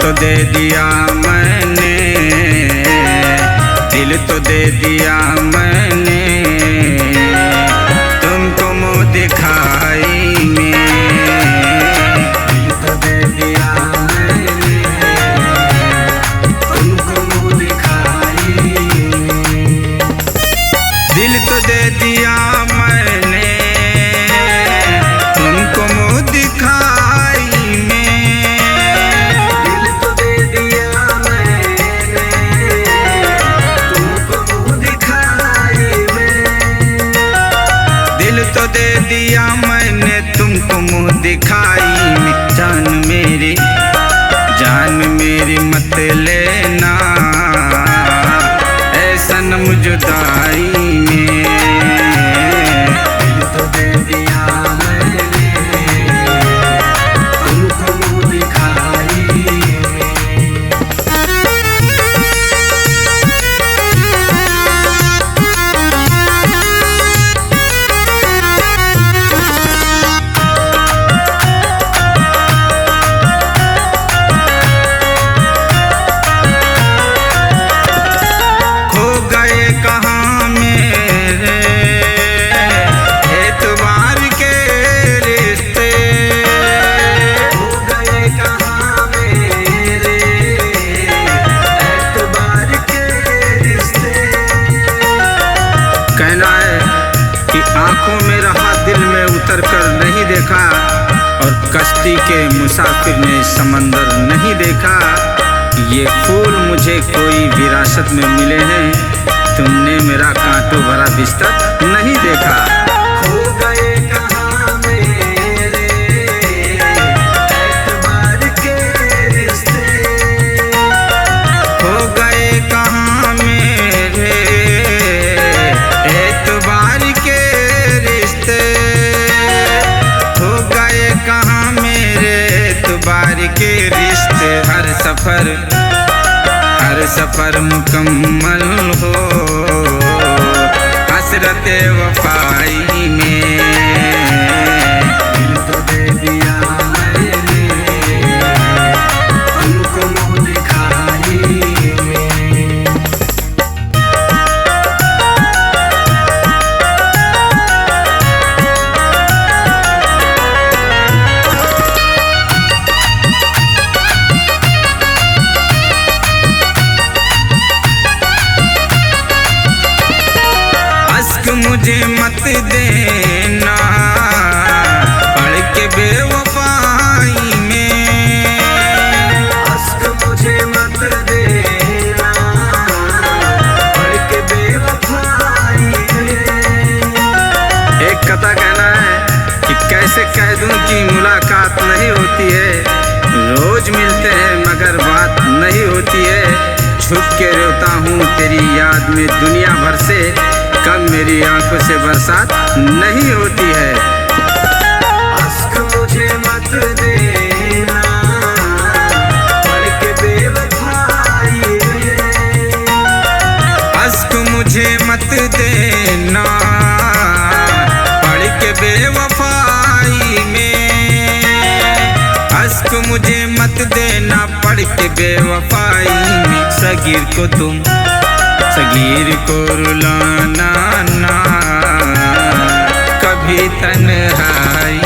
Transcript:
तो दे दिया मैंने, दिल तो दे दिया मैंने तुमको मुँह दिखाई में। दिल तो दे दिया मैंने तुमको मुँह दिखाई में। दिल तो दे दिया मैंने तुमको मुँह दिखाई में। दिल तो दे दिया मैंने तुमको मुँह दिखाई में। दिल तो दे दिया मैंने तुमको मुँह दिखाई में। जान मेरी मत लेना ऐ सनम जुदाई में। दिल तो दे दिया मैंने तुमको मुँह दिखाई में। खो गए कहाँ मेरे एतबार के रिश्ते। खो गए कहाँ मेरे एतबार के रिश्ते। कहना है कि आंखों में रहा दिल में उतर कर नहीं देखा, और कश्ती के मुसाफिर ने समंदर नहीं देखा। ये फूल मुझे कोई विरासत में मिले हैं, तुमने मेरा कांटों भरा बिस्तर नहीं देखा। खो गए कहाँ मेरे एतबार के रिश्ते। खो गए कहाँ मेरे एतबार के रिश्ते। खो गए कहाँ मेरे एतबार के रिश्ते। हर सफर मुकम्मल हो हसरत वफाई में। दिल तो दे दिया मैंने तुमको मुँह दिखाई में। मुझे मत देना पढ़ के बेवफाई में। अश्क मुझे मत देना पढ़ के बेवफाई में। एक कथा कहना है कि कैसे कह दूं कि मुलाकात नहीं होती है। रोज मिलते हैं मगर बात नहीं होती है। छुप के रोता हूँ तेरी याद में दुनिया भर से, कब मेरी आंखों से बरसात नहीं होती है। अश्क मुझे मत देना पढ़ के बेवफाई में। अश्क मुझे मत देना पढ़ के बेवफाई में। अश्क मुझे मत देना पढ़ के बेवफाई में। सगीर को रुलाना ना कभी तन्हाई